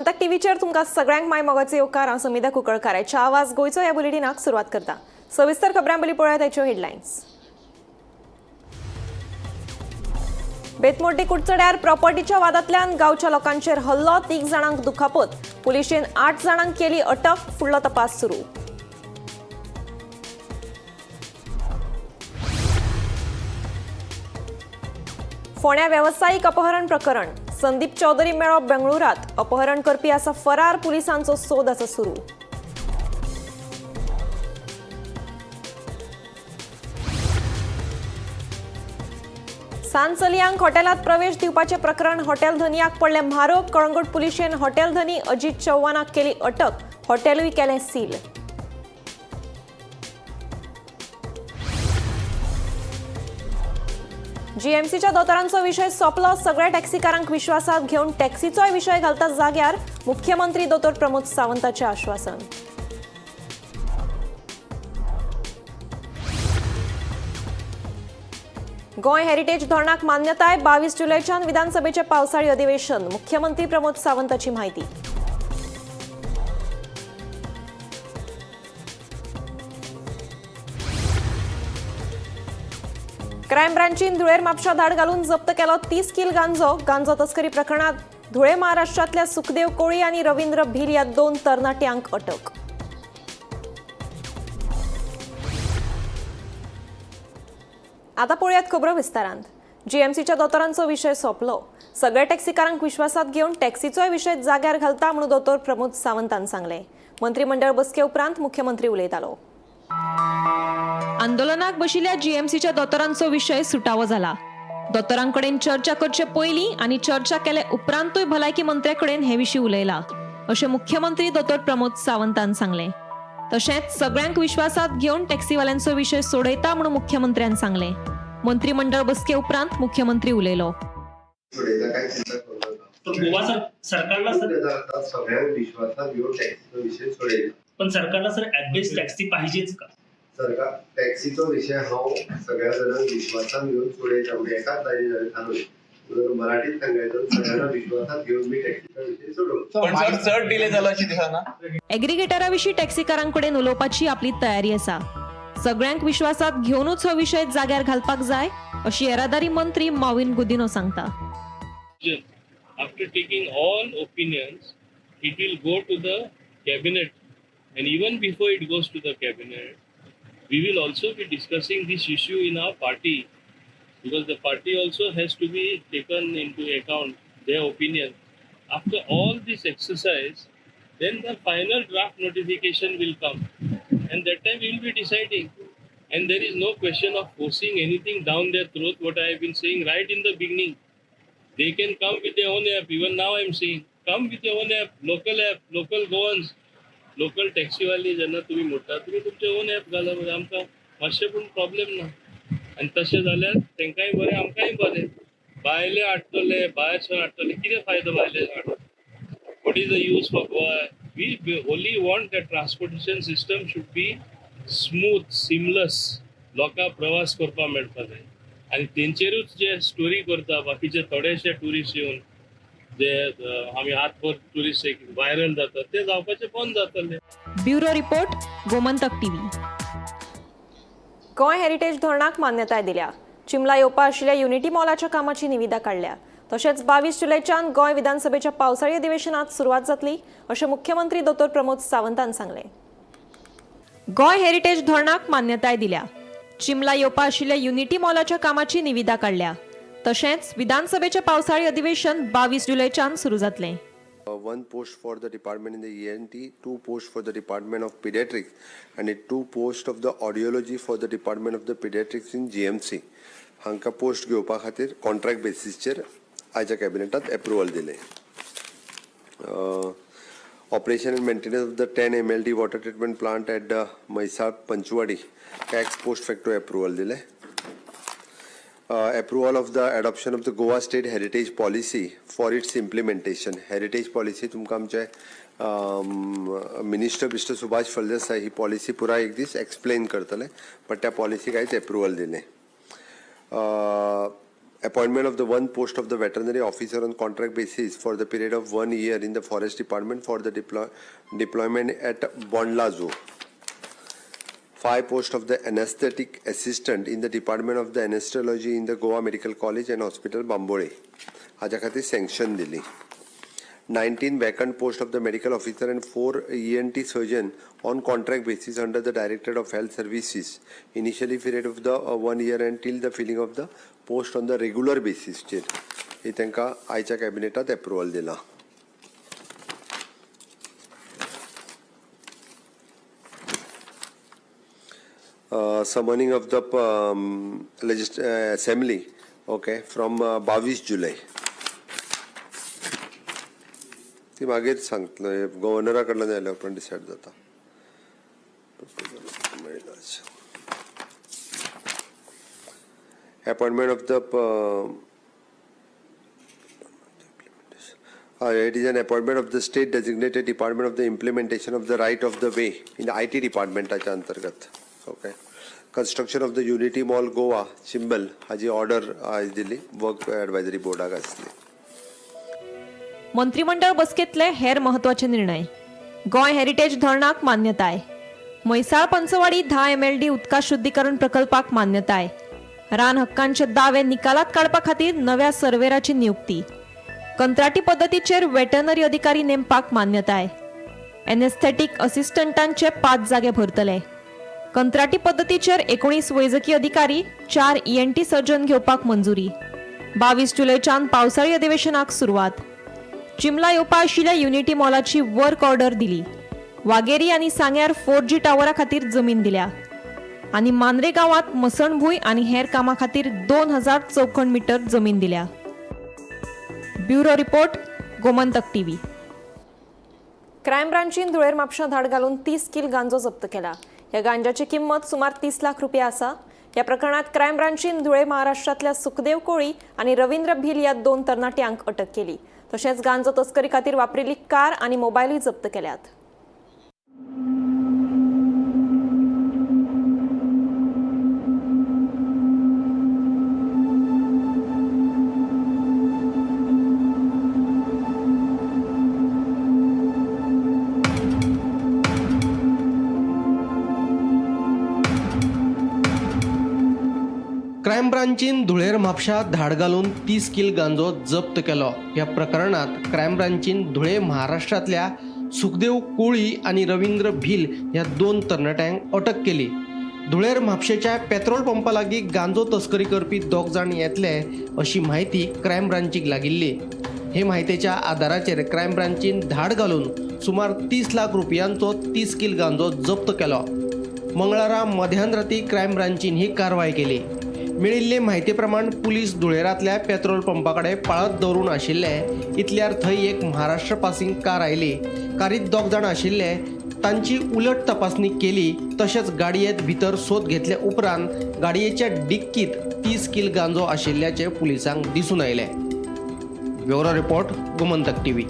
आता टीव्हीचेर तुमकां सगळ्यांक माय मोगाचे येवकार हांव समिधा कुंकळकाराचे आवाज गोयचो ह्या बुलेटिनाक सुरवात करता। सविस्तर खबरां पयलीं पळोवया ताच्यो हेडलायन्स। बेतमोड्डी कुडचड्यार प्रॉपर्टीच्या वादांतल्यान गांवच्या लोकांचेर हल्लो, 3 जाणांक दुखापत, पुलिशेन 8 जाणांक केली अटक, फुडलो तपास सुरू। फोंड्या वेवसायीक अपहरण प्रकरण, संदीप चौधरी मेळ्ळो बेंगळुरात, अपहरण करपी आसा फरार, पुलिसांचो सोद आसा सुरू। सांचलियांक हॉटेलात प्रवेश दिवपाचे प्रकरण, हॉटेल धनियाक पडले म्हारोग, कळंगूट पुलिशेन हॉटेल धनी अजित चव्हाणाक केली अटक, हॉटेलूय केलें सील। जीएमसीच्या दोतोरांचो विषय सोंपलो, सगळ्या टॅक्सीकारांक विश्वासात घेवन टॅक्सीचोय विषय घालता जाग्यार, मुख्यमंत्री दोतोर प्रमोद सावंताचें आश्वासन। गोंय हेरिटेज धोरणाक मान्यताय, 22 जुलैच्यान विधानसभेचे पावसाळी अधिवेशन, मुख्यमंत्री प्रमोद सावंताची माहिती। क्रायम ब्रांचीन धुळेर म्हापशा धाड घालून जप्त केलो 30 किल गांजो। गांजो तस्करी प्रकरणात धुळे महाराष्ट्रातल्या सुखदेव कोळी आणि रवींद्र भील या 2 तरणाट्यांक अटक। आता पळयात खबरो विस्तारांत। जीएमसीच्या दोतोरांचो विषय सोंपलो, सगळे टॅक्सीकारांक विश्वासात घेवन टॅक्सीचोय विषय जाग्यार घालता म्हणून दोतोर प्रमोद सावंतान सांगलें। मंत्रिमंडळ बसके उपरांत मुख्यमंत्री उलयतालो। आंदोलनाक बशिल्ल्या जीएमसीच्या दोतोरांचो विषय सुटावो जाला। दोतोरांकडेन चर्चा करचे पयलीं आनी चर्चा केले उपरांतूय भलायकी मंत्र्याकडेन हे विशीं उलयला, अशें मुख्यमंत्री दोतोर प्रमोद सावंतान सांगलें। तशेंच सगळ्यांक विश्वासात घेवन टॅक्सीवाल्यांचो विषय सोडयता म्हणून मुख्यमंत्र्यान सांगलें। मंत्रिमंडळ बसके उपरांत मुख्यमंत्री उलयलो। पण सरकारला सर ऍट टॅक्सी पाहिजेच का? सरकार टॅक्सीचो विषय हांव सगळ्या जाणांक विश्वासान घेवन सोडयता म्हणजे एकाच लायनीन थांबले मराठीत सांगायचं सगळ्यांना विश्वासात घेऊन मी टॅक्सीचा विषय सोडवतो। पण सर चड डिले जाला अशी दिसना। एग्रिगेटराविशीं टॅक्सीकारांकडेन उलोवपाची आपली तयारी आसा। सगळ्यांक विश्वासात घेवनूच हो विषय जाग्यार घालपाक जाय, अशी येरादारी मंत्री मॉविन गुदिनो सांगता। After taking all opinions, it will go to the cabinet, and even before it goes to the cabinet, we will also be discussing this issue in our party, because the party also has to be taken into account, their opinion. After all this exercise, then the final draft notification will come, and that time we will be deciding. And there is no question of forcing anything down their throat, what I have been saying right in the beginning. They can come with their own app. Even now I am saying, come with your own app, local Goans, local taxiवाली जेन्ना तुम्ही मोडटा तुम्ही तुमचे on app घाला, म्हणजे आमकां मातशें पूण प्रॉब्लेम ना। आनी तशें जाल्यार तांकांय बरें आमकांय बरें। भायले हाडटले, भायरसून हाडटले, कितें फायदो भायले हाडून? What is the use for Goa? We only want that transportation system should be smooth, seamless, लोकांक प्रवास करपाक मेळपा जाय। आणि तेंचेरूच जे स्टोरी करता बाकीचे थोडेशे टुरिस्ट येवन जे आमी हातभर टुरिस्ट व्हायरल जातात ते जावपाचे बंद जातले। Bureau report, Gomantak TV. Goa heritage धोरणाक मान्यताय दिल्या। चिमला येवपा आशिल्ल्या युनिटी मॉलाच्या कामाची निविदा काडल्या। तशेंच 22 जुलैच्यान गोंय विधानसभेच्या पावसाळी अधिवेशनात सुरवात जातली, अशें मुख्यमंत्री दोतोर प्रमोद सावंतान सांगलें। गोंय हेरिटेज धोरणाक मान्यताय दिल्या। चिमला येवपा आशिल्ल्या युनिटी मॉलाच्या कामाची निविदा काडल्या। तशेंच विधानसभेचे पावसाळी अधिवेशन 22 जुलैच्यान सुरू जातलें। One post for the department in the ENT, 2 posts for the department of pediatrics, and 2 posts of the audiology for the department of the pediatrics in GMC. हांकां पोस्ट घेवपा खातीर कॉन्ट्रॅक्ट बेसिसचेर आयच्या कॅबिनेटात अप्रुवल दिले। Operation and maintenance of the 10 MLD water treatment plant at Mysar Panchwadi, tax post facto approval dile. Approval of the adoption of the Goa State Heritage Policy for its implementation. Heritage policy तुमकां आमचे minister mister Subhash Phaldesai ही policy पुराय एक दीस explain करतले, but त्या policy कांयच approval दिले। appointment of the one post of the veterinary officer on contract basis for the period of 1 year in the forest department for the deployment at Bondla Zoo. 5 posts of the anesthetic assistant in the department of the anesthesiology in the Goa Medical College and Hospital Bambole. हाच्या खातीर sanction दिली. 19 vacant posts of the medical officer and 4 ENT surgeon on contract basis under the Directorate of Health Services. Initially period of the 1 year and till the filling of the post on the regular basis. हे तांकां आयच्या कॅबिनेटात approval दिला. Summoning of the assembly, okay, from 22 July. ती मागीर सांगतलो गव्हर्नरा कडल्यान आयल्यार पण डिसायड जाता. Appointment of the it is an appointment of the state designated department of the implementation of the right of the way in the IT departmentaच्या अंतर्गत. Okay. Construction of the Unity Mall Goa, Chimbal, Haji order आज दिली work एडवायझरी बोर्डाक आसली. मंत्रिमंडळ बसकेतले हेर महत्वाचे निर्णय. Goa heritage धरणाक मान्यताय. Mhaisal Panchwadi 10 MLD उदका शुद्धीकरण प्रकल्पाक मान्यताय. रान हक्कांचे दावे निकालात काडपा खातीर नव्या सर्वेराची नियुक्ती. कंत्राटी पद्दतीचेर वेटरनरी अधिकारी नेमपाक मान्यताय. एनेस्थेटिक असिस्टंटांचे 5 जागे भरतले. कंत्राटी पद्दतीचेर 19 वैजकी अधिकारी, 4 ENT सर्जन घेवपाक मंजुरी. 22 जुलैच्यान पावसाळी अधिवेशनाक सुरवात. चिमला येवपा आशिल्ल्या युनिटी मॉलाची वर्क ऑर्डर दिली. वागेरी आनी सांग्यार 4G टावरा खातीर जमीन दिल्या. आनी मांद्रे गांवांत मसणभूंय आनी हेर कामां खातीर 2000 चौखण मीटर जमीन दिल्या. Bureau report, Gomantak TV. Crime ब्रांचीन धुळेर म्हापशां धाड घालून 30 किल गांजो जप्त केला. या गांजाची किंमत सुमार 30 लाख रुपया आसा. या प्रकरणात क्रायम ब्रांचीन धुळे महाराष्ट्रातल्या सुखदेव कोळी आनी रवींद्र भील या 2 तरणाट्यांक अटक केली. तशेंच गांजो तस्करी खातीर वापरिल्ली कार आनी मोबायलूय जप्त केल्यात. क्रायम ब्रांचीन धुळेर म्हापशा धाड घालून 30 किल गांजो जप्त केलो. या प्रकरणात क्रायम ब्रांचीन धुळे महाराष्ट्रातल्या सुखदेव कोळी आणि रवींद्र भील या 2 तरणाट्यांक अटक केली. धुळेर म्हापशेच्या पेट्रोल पंपा लागीं गांजो तस्करी करपी 2 जाण येतले अशी माहिती क्रायम ब्रांचीक लागिल्ली. हे माहितीच्या आदाराचेर क्रायम ब्रांचीन धाड घालून सुमार 30 लाख रुपयांचो 30 किल गांजो जप्त केलो. मंगळारा मध्यानराती क्रायम ब्रांचीन ही कारवाय केली. मेळिल्ले म्हायती प्रमाण पुलीस धुळेरातल्या पेट्रोल पंपा कडेन पाळत दवरून आशिल्ले. इतल्यार थंय एक महाराष्ट्र पासिंग कार आयली. कारीत 2 जाण आशिल्ले. तांची उलट तपासणी केली. तशेंच गाडयेंत भितर सोद घेतले उपरांत गाडयेच्या डिक्कीत 30 किल गांजो आशिल्ल्याचे पुलिसांक दिसून आयले. Bureau report, Gomantak TV.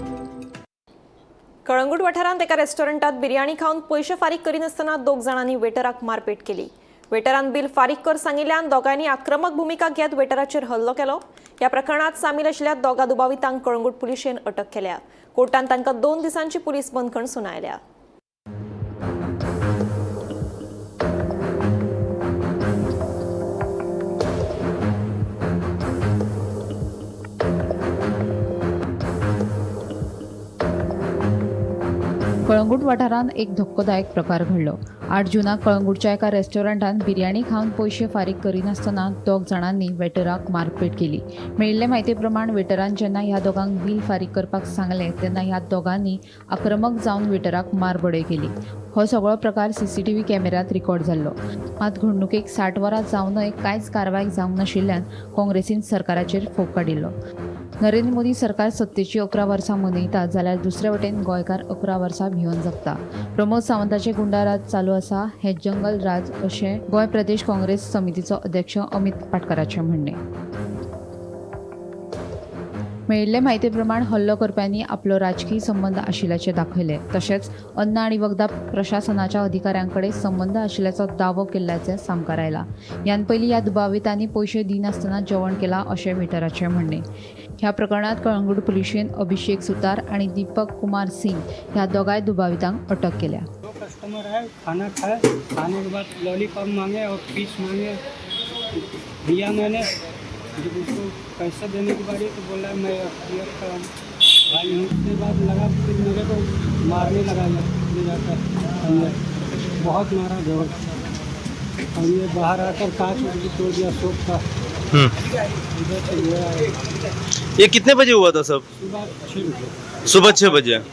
Calangute वाठारांत एका रेस्टॉरंटात बिर्याणी खावन पयशे फारीक करिनासतना 2 जाणांनी वेटराक मारपेट केली. वेटरान बिल फारीक कर सांगिल्ल्यान दोगांनी आक्रमक भुमिका घेत वेटराचेर हल्लो केलो. या प्रकरणात सामील आशिल्ल्या 2 दुबावितांक कळंगूट पुलिशेन अटक केल्या. कोर्टान तांकां 2 दिसांची पुलीस बंदखण सुनायल्या. कळंगूट वाठारांत एक धक्कोदायक प्रकार घडलो. 8 जुनाक कळंगूटच्या एका रेस्टॉरंटात बिर्याणी खावन पयशे फारीक करिनासतना 2 जाणांनी वेटराक मारपेट केली. मेळिल्ले म्हायती प्रमाण वेटरान जेन्ना ह्या दोगांक बील फारीक करपाक सांगलें तेन्ना ह्या दोगांनी आक्रमक जावन वेटराक मारबडय केली. हो सगळो प्रकार CCTV कॅमेऱ्यांत रिकॉर्ड जाल्लो. मात घडणुकेक 60 वरां जावनय कांयच कारवाय जावंक नाशिल्ल्यान काँग्रेसीन सरकाराचेर फोग काडिल्लो. नरेंद्र मोदी सरकार सत्तेची 11 वर्सां मनयता जाल्यार दुसरे वटेन गोंयकार 11 वर्सां भिवन जगता. प्रमोद सावंताचे गुंडाराज चालू आसा हें जंगल राज अशें गोंय प्रदेश काँग्रेस समितीचो अध्यक्ष अमित पाटकराचें म्हणणें. मेळिल्ले म्हायती प्रमाण हल्लो करप्यांनी आपलो राजकीय संबंध आशिल्ल्याचे दाखयले तशेंच अन्न आनी वखदां प्रशासनाच्या अधिकाऱ्यांकडे संबंध आशिल्ल्याचो दावो केल्ल्याचे सामकार आयला. ह्यान पयलीं ह्या दुबावितांनी पयशे दिनासतना जेवण केलां अशें वेटराचें म्हणणें. ह्या प्रकरणात कळंगूट पुलिशेन अभिषेक सुतार आणि दीपक कुमार सिंग ह्या दोगांय दुबावितांक अटक केल्या. कस्टमर है, खाना खाए, खाने के बाद लॉलीपॉप मांगे और फिश मांगे, दिया मैंने. जब उसको पैसा देने की बारी तो बोला मैं क्लियर कराऊँ. भाई उसके बाद लगा फिर मेरे को मारने लगा ले जाकर अंदर, बहुत मारा जोर. और ये बाहर आकर कांच भी तोड़ दिया शॉप का. इधर से गया. ये कितने बजे हुआ था सब? सुबह 6 बजे. सुबह 6 बजे.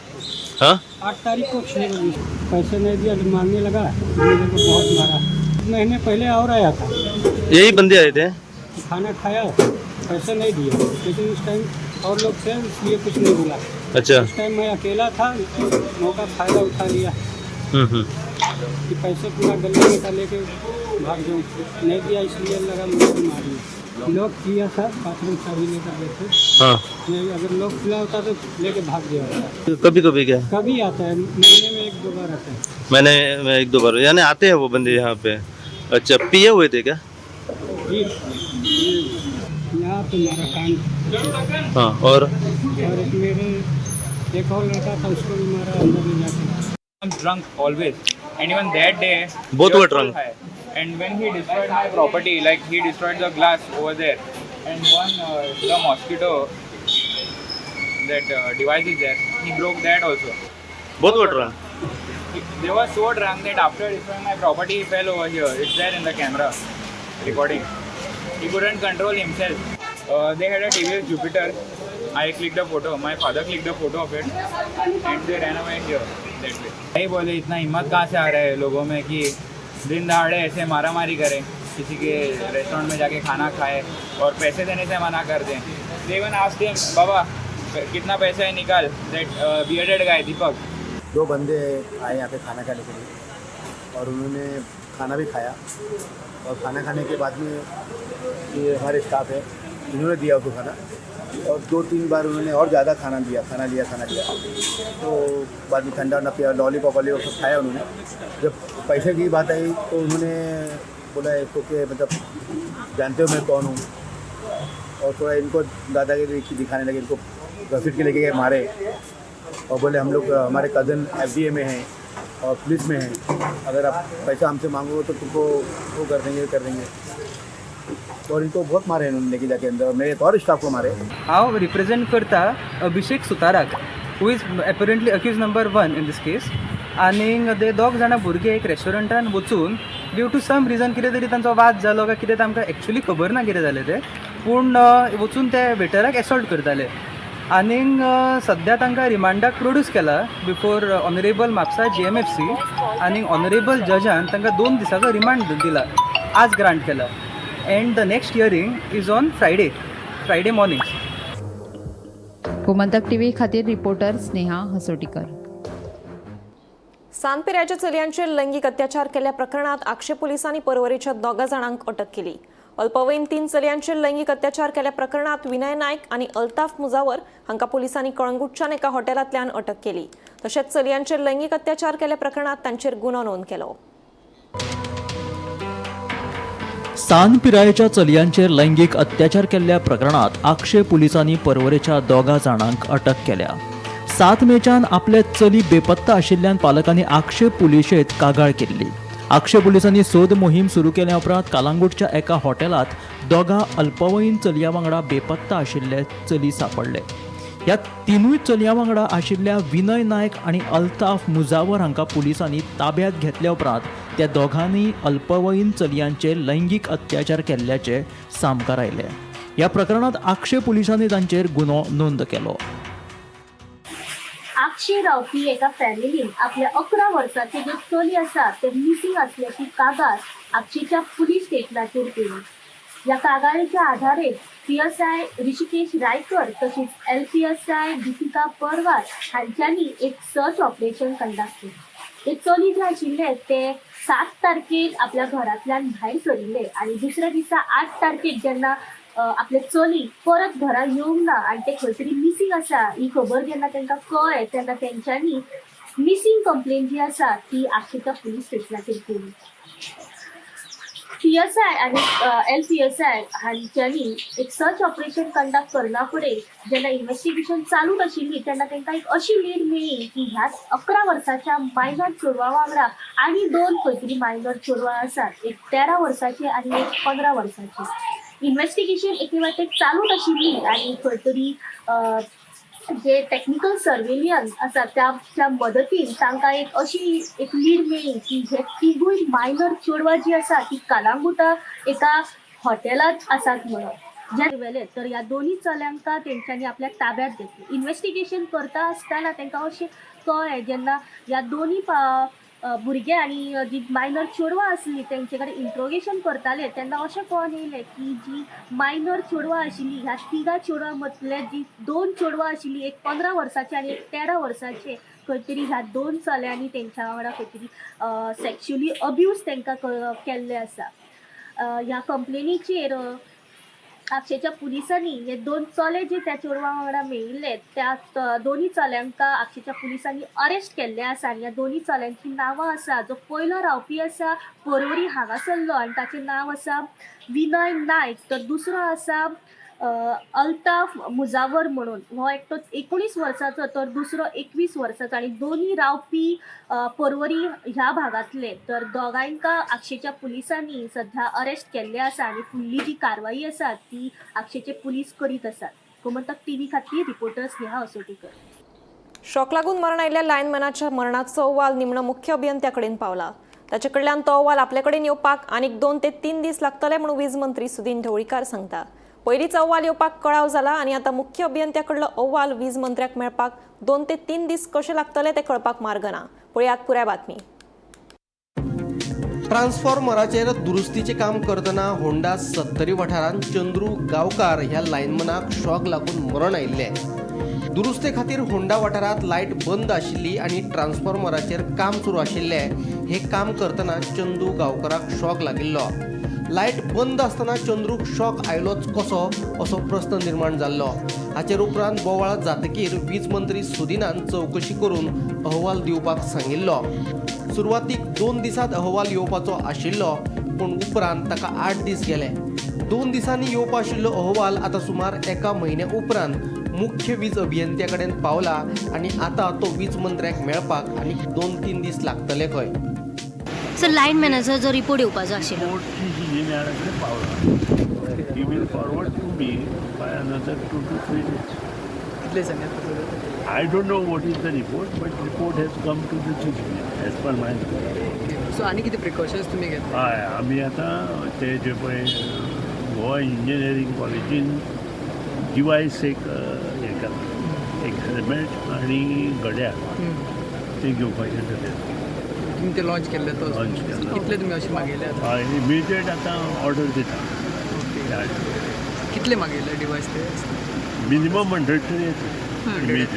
हाँ 8 तारीख को 6 बजे पैसे नहीं दिया तो मारने लगा. मेरे को बहुत मारा. महीने पहले और आया था, यही बंदे आए थे. खाना खाया, पैसे नहीं दिए, लेकिन उस टाइम और लोग थे इसलिए कुछ नहीं बोला. अच्छा. उस टाइम मैं अकेला था, मौका फ़ायदा उठा लिया कि पैसे पूरा गले में का लेके भाग जाऊँ. नहीं दिया इसलिए लगा मुझे मार दिया. लोग किया था, बाथरूम चाबी लेकर बैठे. हाँ नहीं, अगर लोग खुला होता तो लेके भाग गया होता. कभी कभी क्या कभी आता है, महीने में 1-2 बार आता है. मैं 1-2 बार यानी आते हैं वो बंदे यहाँ पे. अच्छा पिए हुए थे क्या? जी, यहाँ पे मेरा कान. हाँ और और एक और लड़का था, उसको भी मारा अंदर ले जाकर. I'm drunk always, and even that day Both he were was drunk. so high. And when he destroyed my property, like he destroyed the glass over there, and the mosquito that device is there, he broke that also. बहुत were drunk. They were so drunk that after destroying my property, he fell over here. It's there in the camera recording. He couldn't control himself. They had a TVS Jupiter. I clicked a photo. My father clicked a photo of it, and they ran away here that way. भाई बोले इतना हिम्मत कहाँ से आ रहा है लोगों में कि दिन दहाड़े ऐसे मारा मारी करें, किसी के रेस्टोरेंट में जाके खाना खाए और पैसे देने से मना कर दें. They even asked him, बाबा कितना पैसा है निकाल. That bearded guy Deepak. 2 बंदे आए यहाँ पे खाना खाने के लिए और उन्होंने खाना भी खाया. और खाना खाने के बाद में ये हमारे स्टाफ है, इन्होंने दिया उसको खाना और 2-3 बार उन्होंने और ज़्यादा खाना लिया. तो बाद में ठंडा ना पिया, लॉलीपॉप सब खाया उन्होंने. जब पैसे की बात आई तो उन्होंने बोला इसको कि मतलब जानते हो मैं कौन हूँ, और थोड़ा इनको दादागिरी दिखाने लगे. इनको घसीट के लेके गए मारे और बोले हम लोग हमारे कज़न FDA में हैं और पुलिस में हैं, अगर आप पैसा हमसे मांगोगे तो तुमको वो कर देंगे. और इनको बहुत मारे इन्होंने लेके जाके अंदर. मेरे एक और स्टाफ को मारे. हांव रिप्रेझेंट करता अभिषेक सुताराक, who is apparently accused number 1 in this case. आनी ते 2 जाणां भुरगे एक रेस्टॉरंटान वचून ड्यू टू सम रिजन कितें तरी तांचो वाद जालो काय कितें आमकां एक्चुअली खबर ना कितें जालें तें, पूण वचून ते वेटराक एसॉल्ट करताले. आनीक सद्या तांकां रिमांडाक प्रोड्यूस केला बिफोर ऑनरेबल म्हापसा GMFC. आनी ऑनरेबल जजान तांकां 2 दिसाचो रिमांड दिला, आज ग्रांट केला. And the next hearing is on Friday morning. Gomantak TV खातीर रिपोर्टर स्नेहा हसोटीकर. सांतपिऱ्याच्या चलयांचेर लैंगिक अत्याचार केल्या प्रकरणात आक्षे पोलिसांनी परवरीच्या 2 जाणांक अटक केली. अल्पवयीन 3 चलयांचेर लैंगिक अत्याचार केल्या प्रकरणात विनय नायक आणि अल्ताफ मुजावर हांकां पोलिसांनी कळंगूटच्यान एका हॉटेलांतल्यान अटक केली. तशेंच चलयांचेर लैंगिक अत्याचार केल्या प्रकरणात तांचेर गुन्हो नोंद केलो. सांतपिरायेच्या चलयांचेर लैंगिक अत्याचार केल्ल्या प्रकरणात आक्षे पुलिसांनी परवरेच्या 2 जाणांक अटक केल्या. 7 मेच्यान आपले चली बेपत्ता आशिल्ल्यान पालकांनी आक्षे पुलिशेंत कागाळ केल्ली. आक्षे पुलिसांनी सोद मोहीम सुरू केल्या उपरांत कालांगूटच्या एका हॉटेलांत 2 अल्पवयीन चलयां वांगडा बेपत्ता आशिल्ले चली सापडले. ह्या 3 चलयां वांगडा आशिल्ल्या विनय नायक आणि अल्ताफ मुजावर हांकां पुलिसांनी ताब्यात घेतल्या उपरांत त्या दोघांनी अल्पवयीन चलयांचे लैंगिक अत्याचार केल्ल्याचे सामकार आयले. ह्या प्रकरणात आक्षे पुलिसांनी तांचेर गुन्हो नोंद केलो. आक्षे रावपी एका फॅमिलीन आपल्या 11 वर्साचे जे चली आसा ते मिसिंग असल्याची कागाळ आक्षेच्या पुलीस स्टेशनाचेर केली. या कागाळीच्या आधारे PSI ऋषिकेश रायकर तसेच LPSI दीपिका परवार हांच्यांनी एक सर्च ऑपरेशन कंडक्ट केलें. ते चली जे आशिल्ले ते 7 तारखेक आपल्या घरांतल्यान भायर सरिल्ले आणि दुसऱ्या दिसा 8 तारखेक जेन्ना आपले चली परत घरा येवंक ना आनी ते खंय तरी मिसींग आसा ही खबर जेन्ना तांकां कळ्ळें तेन्ना तेंच्यांनी मिसींग कंप्लेन जी आसा ती आक्षेच्या पुलीस स्टेशनाचेर केली. PSI आणि LPSI हांच्यांनी एक सर्च ऑपरेशन कंडक्ट करना फुडें जेन्ना इन्व्हेस्टिगेशन चालू आशिल्ली तेन्ना तांकां एक अशी लीड मेळ्ळी की ह्याच 11 वर्साच्या मायनर चेडवा वांगडा आनी 2 खंय तरी मायनर चेडवां आसात, एक 13 वर्साचे आनी एक 15 वर्साचे. इन्व्हेस्टिगेशन एके वाटेक चालू आशिल्ली आनी खंय तरी जे टेक्निकल सर्वेलियन्स आसा त्या मदतीन तांकां एक अशी एक लीड मेळ्ळी की हे तिगूय मायनर चेडवां जी आसा ती कालांगुटा एका हॉटेलांत आसात म्हणून जे वेले तर ह्या दोनी चल्यांका तेंच्यांनी आपल्या ताब्यांत घेतली. इन्व्हेस्टिगेशन करता आसतना तांकां अशें कळ्ळें जेन्ना ह्या दोनी भुरगे आनी जी मायनर चेडवां आसलीं तेंचे कडेन इंट्रोगेशन करताले तेन्ना अशें कळोन येयलें की जी मायनर चेडवां आशिल्लीं ह्या तिगा चेडवां मदले जी 2 चेडवां आशिल्लीं एक 15 वर्साचे आनी एक 13 वर्साचे खंय तरी ह्या 2 चल्यांनी तेंच्या वांगडा खंय तरी सेक्शुअली अब्यूज तांकां केल्ले आसा. ह्या कंप्लेनीचेर आक्षेच्या पुलिसांनी हे 2 चले जे त्या चेडवां वांगडा मेळिल्ले त्या दोनी चल्यांका आक्षेच्या पुलिसांनी अरेस्ट केल्ले आसा आनी ह्या दोनी चल्यांची नांवां आसा. जो पयलो रावपी आसा परवरी हांगासरलो आनी ताचें नांव आसा विनय नायक, तर दुसरो आसा अल्ताफ मुजावर म्हणून. हो एकटो 19 वर्साचो तर दुसरो 21 वर्साचो आनी दोनी रावपी परवरी ह्या भागांतले. तर दोगांयका आक्षेच्या पुलिसांनी सध्या अरेस्ट केल्ले आसा आनी फुडली जी कारवाई आसा ती आक्षेचे पुलीस करीत आसात. गोमंतक TV खातीर रिपोर्टर स्नेहा असोटीकर. शॉक लागून मरण आयिल्ल्या लायनमॅनाच्या मरणाचो अहवाल निमणो मुख्य अभियंत्या कडेन पावला. ताचे कडल्यान तो अहवाल आपले कडेन येवपाक आनीक 2 ते 3 दीस लागतले म्हणून वीज मंत्री सुदीन ढवळीकार सांगता. पयलींच अहवाल येवपाक कळाव जाला आनी आतां मुख्य अभियंत्या कडलो अहवाल वीज मंत्र्याक मेळपाक 2 ते 3 दीस कशे लागतले ते कळपाक मार्ग ना. पळयात पुराय बातमी. ट्रान्सफॉर्मराचेर दुरुस्तीचे काम करतना होंडा 70 वाठारांत चंद्रू गांवकार ह्या लायनमनाक शॉक लागून मरण आयिल्लें. दुरुस्ते खातीर होंडा वाठारांत लायट बंद आशिल्ली आनी ट्रान्सफॉर्मराचेर काम सुरू आशिल्लें. हे काम करतना चंदू गांवकाराक शॉक लागिल्लो. लायट बंद आसतना चंद्रूक शॉक आयलोच कसो असो प्रस्न निर्माण जाल्लो. हाचेर उपरांत बोवाळ जातकीर वीज मंत्री सुदिनान चवकशी करून अहवाल दिवपाक सांगिल्लो. सुरवातीक 2 दिसांत अहवाल येवपाचो आशिल्लो पूण उपरांत ताका 8 दीस गेले. 2 दिसांनी येवपा आशिल्लो अहवाल आतां सुमार 1 म्हयन्या उपरांत मुख्य वीज अभियंत्या कडेन पावला आनी आतां तो वीज मंत्र्याक मेळपाक आनीक 2-3 दीस लागतले खंय. सर लायनमॅनाचो जो रिपोर्ट येवपाचो आशिल्लो He will forward to me by another 2 to 3 days. I don't know what is the report, but report has come to the chief engineer as per my knowledge. So आनी कितें precautions तुमी घेतला? हय आमी आतां ते जे पळय गोवा इंजिनियरींग कॉलेजीन डिवायस एक हें केलां, एक हेल्मेट आनी घड्याळ ते घेवपाचें जालें. तुमी ते लॉन्च केल्ले तो लॉन्च केला. कितले तुमी अशें मागयले आतां? हय इमिडिएट आतां ऑर्डर दिता. कितले मागयले डिवायस ते? मिनिमम 100 तरी येता इमिडिएट.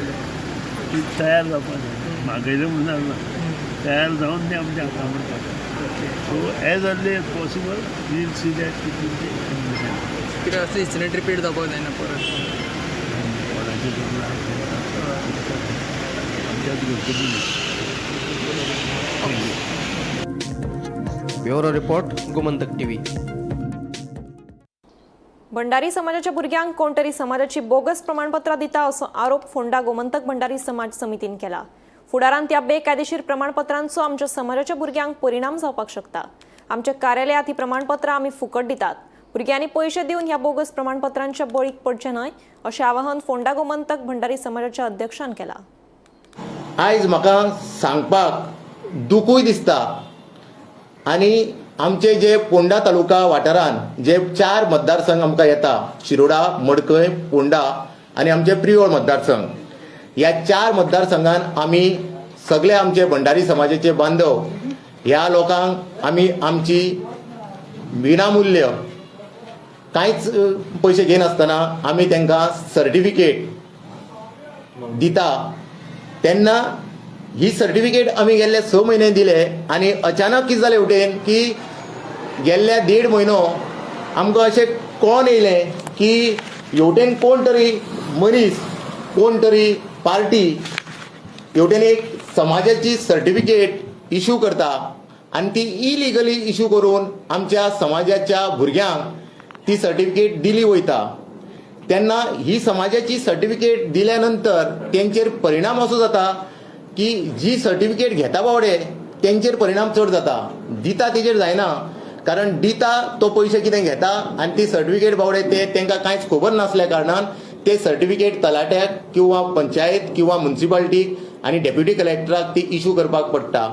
ती तयार जावपा जाय, मागयले म्हणून जालना, तयार जावन ते आमच्या हातांत पडटा. So as early as possible we'll see that कित्याक असले इन्सिडंट रिपीट जावपाक जायना परत. आमच्याच गरजेची bureau report Gomantak TV. Bhandari समाजाच्या भुरग्यांक कोण तरी समाजाची बोगस प्रमाणपत्रां दिता असो आरोप फोंडा गोमंतक भंडारी समाज समितीन केला. फुडारांत ह्या बेकायदेशीर प्रमाणपत्रांचो आमच्या समाजाच्या भुरग्यांक परिणाम जावपाक शकता. आमच्या कार्यालयांत ही प्रमाणपत्रां आमी फुकट दितात. भुरग्यांनी पयशे दिवन ह्या बोगस प्रमाणपत्रांच्या बळीक पडचे न्हय अशें आवाहन फोंडा गोमंतक भंडारी समाजाच्या अध्यक्षान केला. आयज म्हाका सांगपाक दुखूय दिसता आनी आमचे जे फोंडा तालुका वाठारांत जे 4 मतदारसंघ आमकां येता, शिरोडा, मडकय, फोंडा आनी आमचे प्रियोळ मतदारसंघ, ह्या 4 मतदारसंघांत आमी सगळे आमचे भंडारी समाजाचे बांधव ह्या लोकांक आमी आमची विनामुल्य कांयच पयशे घेनासतना आमी तांकां सर्टिफिकेट दिता. तेन्ना ही सर्टिफिकेट आमी गेल्ले 6 म्हयने दिले आनी अचानक कितें जालें उटेन की गेल्ल्या 1.5 म्हयनो आमकां अशें कळोन येयलें की हेवटेन कोण तरी मनीस कोण तरी पार्टी हेवटेन एक समाजाची सर्टिफिकेट इश्यू करता आणि ती इलिगली इश्यू करून आमच्या समाजाच्या भुरग्यांक ती सर्टिफिकेट दिली वयता तेन्ना ही समाजाची सर्टिफिकेट दिल्यानंतर तेंचेर परिणाम असो जाता की जी सर्टिफिकेट घेता बावडे तेंचेर परिणाम चड जाता दिता तेजेर जायना कारण दिता तो पयशे कितें घेता आनी ती सर्टिफिकेट बावडे ते तांकां कांयच खबर नासल्या कारणान ते सर्टिफिकेट तलाट्याक किंवा पंचायत किंवा म्युन्सिपालिटीक आनी डेप्युटी कलेक्टराक ती इश्यू करपाक पडटा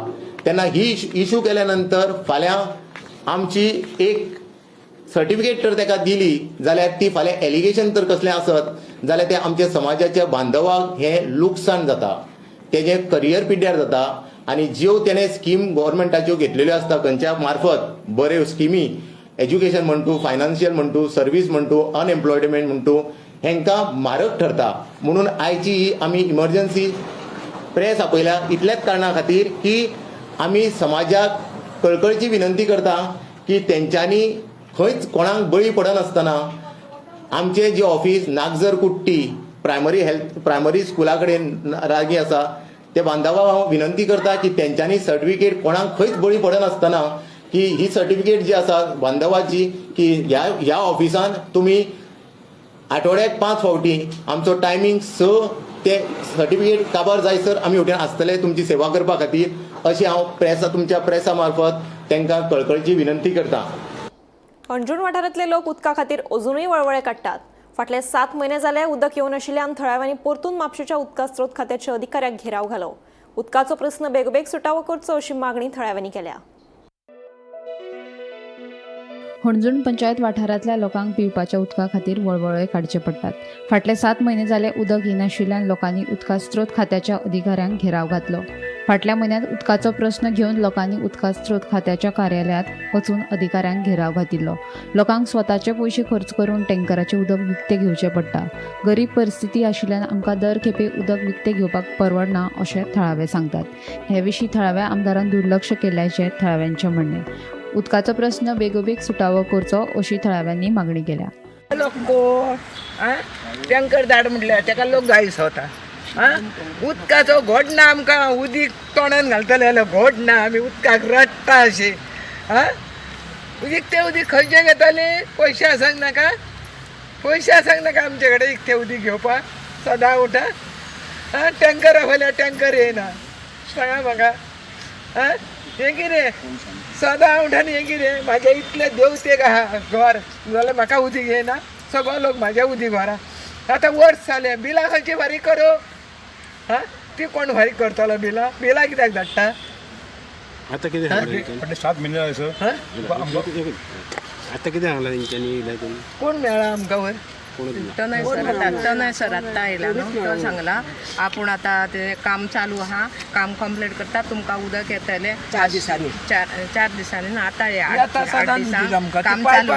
तेन्ना ही इश्यू केल्या फाल्यां आमची एक सर्टिफिकेट तर ताका दिली जाल्यार ती फाल्यां एलिगेशन तर कसलें आसत जाल्यार ते आमच्या समाजाच्या बांधवाक हें लुकसाण जाता तेजें करियर पिड्ड्यार जाता आनी ज्यो तेणें स्कीम गव्हर्मेंटाच्यो घेतलेल्यो आसता खंयच्या मार्फत बऱ्यो स्किमी एज्युकेशन म्हणटू फायनान्शियल म्हणटू सर्वीस म्हणटू अनएम्प्लॉयमेंट म्हणटू हेंकां मारक ठरता म्हणून आयची ही आमी इमर्जन्सी प्रेस आपयल्या इतल्याच कारणां खातीर की आमी समाजाक कळकळीची विनंती करता की तेंच्यांनी खंयच कोणाक बळी पडनासतना आमचे जे ऑफिस नागजर कुट्टी प्रायमरी स्कुला कडेन लागीं आसा ते बांधवांक हांव विनंती करता की तेंच्यांनी सर्टिफिकेट कोणाक खंयच बळी पडनासतना की ही सर्टिफिकेट जी आसा बांधवाची की ह्या ऑफिसान तुमी आठवड्याक 5 फावटी आमचो टायमींग 6 ते सर्टिफिकेट काबार जायसर आमी हेवटेन आसतले तुमची सेवा करपा खातीर अशी हांव तुमच्या प्रेसा मार्फत तांकां कळकळीची विनंती करता. अंजूण वाठारांतले लोक उदका खातीर अजूनय वळवळे काडटात. फाटले 7 म्हयने जाले उदक येवन आशिल्ल्यान थळाव्यांनी परतून म्हापशेच्या उदका स्त्रोत खात्याच्या अधिकाऱ्याक घेराव घालो. उदकाचो प्रस्न बेगोबेग सुटावो करचो अशी मागणी थळाव्यांनी केल्या. हणजूण पंचायत वाठारांतल्या लोकांक पिवपाच्या उदका खातीर वळवळे काडचे पडटात. फाटले 7 म्हयने जाले उदक येनाशिल्ल्यान लोकांनी उदका स्त्रोत खात्याच्या अधिकाऱ्यांक घेराव घातलो. फाटल्या म्हयन्यांत उदकाचो प्रस्न घेवन लोकांनी उदका स्त्रोत खात्याच्या कार्यालयांत वचून अधिकाऱ्यांक घेराव घातिल्लो. लोकांक स्वताचे पयशे खर्च करून टँकराचें उदक विकतें घेवचें पडटा. गरीब परिस्थिती आशिल्ल्यान आमकां दर खेपे उदक विकतें घेवपाक परवडना अशें थळावे सांगतात. हे विशीं थळाव्या आमदारान दुर्लक्ष केल्ल्याचें थळाव्यांचें म्हणणें. उदकाचो प्रस्न बेगोबेग सुटावो करचो अशी थळाव्यांनी मागणी केल्या. लोक टँकर धाड म्हटल्यार ताका लोक जायस वता. उदकाचो घोट ना आमकां उदीक तोंडान घालतले जाल्यार घोट ना आमी उदकाक रडटा अशें. इकतें उदीक खंयचें घेताले पयशे आसांक नाका आमचे कडेन इकतें उदीक घेवपाक सदां उठा टँकरा फाल्यां टँकर येना सांगा म्हाका. हें कितें सदां उठान हें कितें म्हाजें इतलें देवतेक आहा घर जाल्यार म्हाका उदीक येना सगळो लोक म्हाज्या उदीक व्हरा. आतां वर्स जालें बिलां खंयची फारीक करूं ती कोण फारीक करतलो बिलां कित्याक धाडटा. आतां कितें फाटले 7 म्हयने जाले सर आतां कितें सांगलां तेंच्यांनी कोण मेळ्ळा आमकां वर तनय सर आत्ता आयला न्हू तो सांगला आपूण आतां ते काम चालू आहा काम कंप्लीट करता तुमकां उदक येतलें 4 दिसांनी 4 दिसांनी आतां 8 दिसांक काम चालू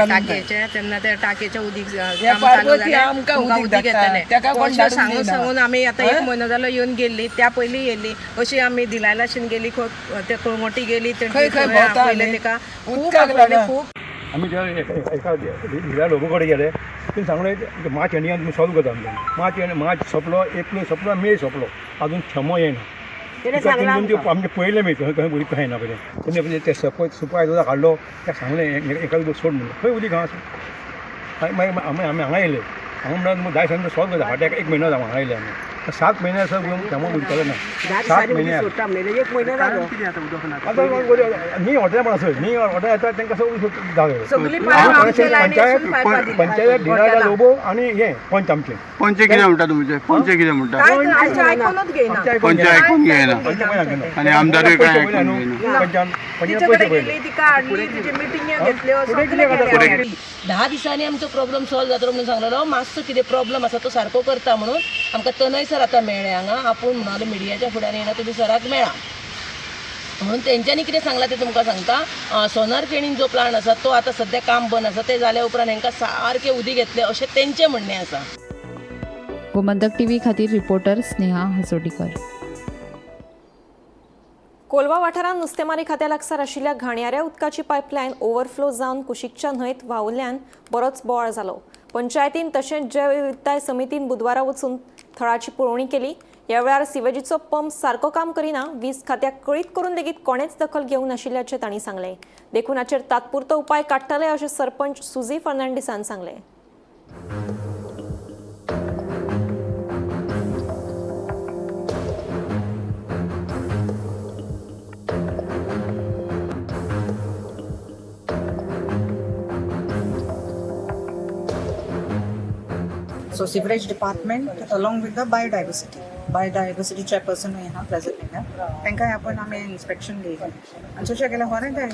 टाकयेचें तेन्ना त्या टाकयेचें उदीक काम चालू जालें तुमकां उदीक येतलें सांगून आमी आतां 1 म्हयनो जालो येवन गेल्ली त्या पयलीं येयल्ली अशी आमी दिलायलाशीन गेली ते कळंगोटी गेली पयलें तेका खूब आमी एका ह्या लोकां कडेन गेले तुमी सांगलें मार्च एंडिंगान तुमी सॉल्व करता मार्च सोंपलो एप्रील सोंपलो मे सोंपलो अजून क्षमो येना आमचे पयले मे खंय उदीक खायना कडेन तेणी ते सुपाय हाडलो त्या सांगलें एका उदक सोड म्हणून खंय उदीक हांगा मागीर आमी हांगा येयले हांगा म्हणून 10 दिसांनी सॉल्व करता फाटल्याक 1 म्हयनो जालो हांगा येयले आमी 7 म्हयने सर क्षमो उदकलो ना 7 म्हयने 1 म्हयनो जालो आतां न्ही हॉटेल पण आसत न्ही हॉटेल येता तांकां सगळी पंचायत डिनायला लोबो आनी हे पंच आमचे पंचे कितें म्हणटा तुमचे पंचे कितें म्हणटा पंच आयकून घेयना आनी आमदारूय काय आयकून घेयना. 10 दिसांनी आमचो प्रॉब्लेम सॉल्व जातलो म्हणून सांगलेलो मातसो कितें प्रॉब्लेम आसा तो सारको करता म्हणून आमकां तनय सर आतां मेळ्ळे हांगा आपूण म्हणालो मिडियाच्या फुड्यान येयना तुमी सराक मेळा म्हणून तेंच्यांनी कितें सांगलां तें तुमकां सांगता. सोनार केणीन जो प्लांट आसा तो आतां सद्या काम बंद आसा ते जाल्या उपरांत हेंकां सारकें उदीक येतलें अशें तेंचें म्हणणें आसा. गोमंतक टीव्ही खातीर रिपोर्टर स्नेहा हसोटीकर. कोलवा वाठारात नुस्तेमारी खात्या लागसार आशिल्ल्या घाणयाऱ्या उदकाची पायपलायन ओव्हरफ्लो जावन कुशिकच्या न्हंयत व्हांवल्ल्यान बरोच बोवाळ जालो. पंचायतीन तशेंच जैवविविधताय समितीन बुधवारा वचून थळाची पळोवणी केली. ह्या वेळार सिवेजीचो पंप सारको काम करिना, वीज खात्याक कळीत करून लेगीत कोणेच दखल घेवंक नाशिल्ल्याचें तांणी सांगलें. देखून हाचेर तात्पुरतो उपाय काडटले अशें सरपंच सुजी फर्नांडिसान सांगलें. So sewerage department along with the biodiversity chairperson we have present here. तांकां आपण आमी inspection घेयलें आनी तशें केलें खरें ते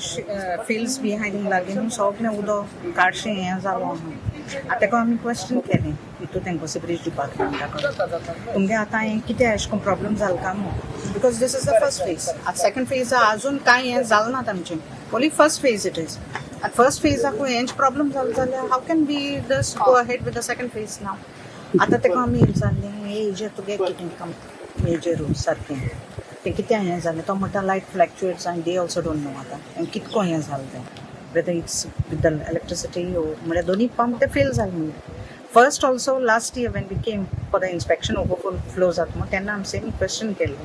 fields behind लागीं सगळें उदक काडशें हें जालो आतां ताका आमी क्वेश्चन केलें हितून तांकां sewerage department तुमगे आतां हें कितें अशें करून प्रॉब्लम जालो काय म्हणून because this is the first phase. आतां सेकंड फेज अजून कांय हें जालें ना आमचें, only first phase it is. At first phase आकू हेंच प्रॉब्लम जालो जाल्यार हाव can be just go ahead with the second phase now. आतां तेका आमी विचारलें हेजेर तुगे कितें काम मेजर सारकें तें कितें हें जालें तो म्हणटा लायट फ्लॅक्च्युएट्स आनी दे ऑल्सो डोंट नो आतां कितको हें जालें तें whether it's with the electricity म्हणल्यार दोनी पंप ते फेल जाले म्हणून. First also last year when we came for the inspection overflow जाता म्हणून तेन्ना आमी सेम क्वेश्चन केल्लें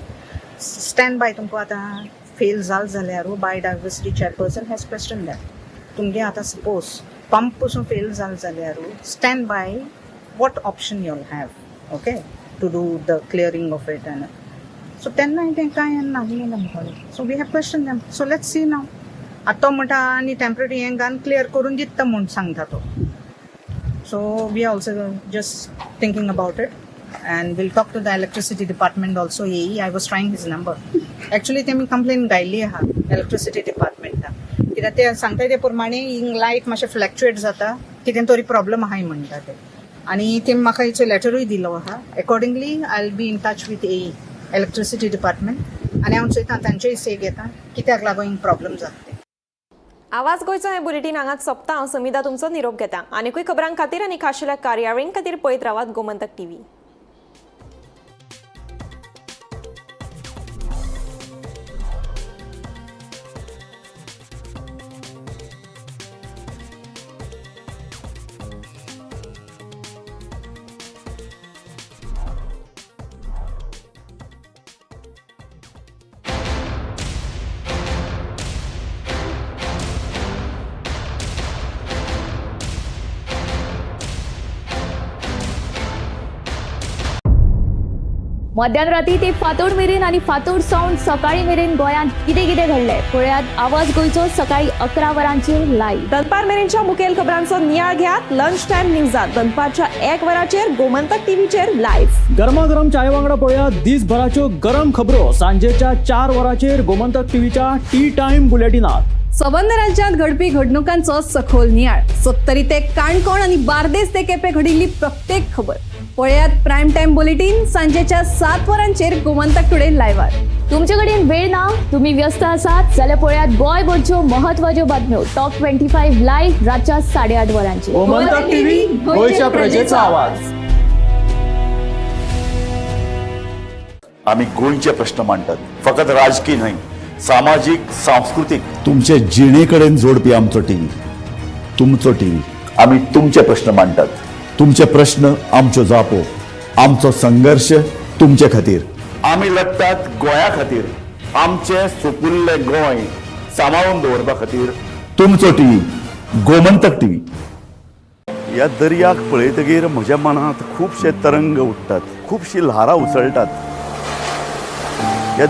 स्टँड बाय तुमकां आतां फेल जाल जाल्यार biodiversity chairperson has question that तुमगे आतां सपोज पंप पसून फेल जाल जाल्यार stand by what option you'll have okay to do the clearing of it and so तेन्ना तें कांय नासलें आमकां. So we have question them. So let's see now आतां तो म्हणटा आनी टेम्पररी हें घालून क्लियर करून दिता म्हूण सांगता तो. So we are also just thinking about it and we'll talk to the electricity department also. I was trying his number. Actually तेमी कंप्लेन गायल्ली आहा इलेक्ट्रिसिटी डिपार्टमेंटाक कित्याक ते सांगता ते प्रमाणे हिंग लायट मातशें फ्लॅक्च्युएट जाता कितें तरी प्रॉब्लम आहाय म्हणटा ते आनी ते म्हाका हेचो लेटरूय दिलो आहा. Accordingly I will be in touch with electricity department आनी हांव चोयता तांचेय से घेता कित्याक लागून हिंग प्रॉब्लम जाता ते. आवाज गोंयचो हें बुलेटीन हांगाच सोंपता. हांव समिधा तुमचो निरोप घेता. आनीकूय खबरां खातीर आनी खाशेल्या कार्यावळीं खातीर पळयत रावात गोमंतक TV. मध्यराती ते फातोड मेरेन आणि फातोड सावन सकाळी मेरेन गोंयांत कितें कितें घडलें पळयात आवाज गोंयचो सकाळी 11 वरांचेर लायव्ह. दनपार मेरेनच्या मुखेल खबरांचो नियाळ घेयात लंच टायम न्यूजात दनपारच्या 1 वराचेर गोमंतक टीव्हीचेर लायव्ह. गरमागरम चाय वांगडा पळयात दिसभराच्यो गरम खबरो सांजेच्या 4 वराचेर गोमंतक टीव्हीच्या टी टाइम बुलेटिनात. संबंध राज्यांत घडपी घडणुकांचो सखोल नियाळ 70 ते काणकोण आणि बार्देस ते केपें घडिल्ली प्रत्येक खबर पळयात प्रायम टाइम बुलेटिन सांजेच्या 7 वरांचेर गोमंतक टुडे लायव्हार. तुमचे कडेन वेळ ना, तुम्ही व्यस्त आसात जाल्यार पळयात गोंयभरच्यो महत्वाच्यो बातम्यो टॉप 25 लायव्ह रातच्या 8:30 वरांचेर. गोमंतक टीव्ही गोंयच्या प्रजेचा आवाज. आम्ही गोंयचे प्रश्न मांडटात, फकत राजकीय न्हय, सामाजिक सांस्कृतिक तुमचे जिणेकडेन जोडपी आमचो टीव्ही, तुमचो टीव्ही. आम्ही तुमचे प्रश्न मांडटात, तुमचे प्रश्न आमच्यो जापो, आमचो संघर्ष तुमचे खातीर. आमी लढटात गोंया खातीर, आमचे सोपुल्ले गोंय सांबाळून दवरपा खातीर. तुमचो टीव्ही गोमंतक टीव्ही. ह्या दर्याक पळयतकीर म्हज्या मनांत खुबशे तरंग उठतात, खुबशी ल्हारां उसळटात. ह्या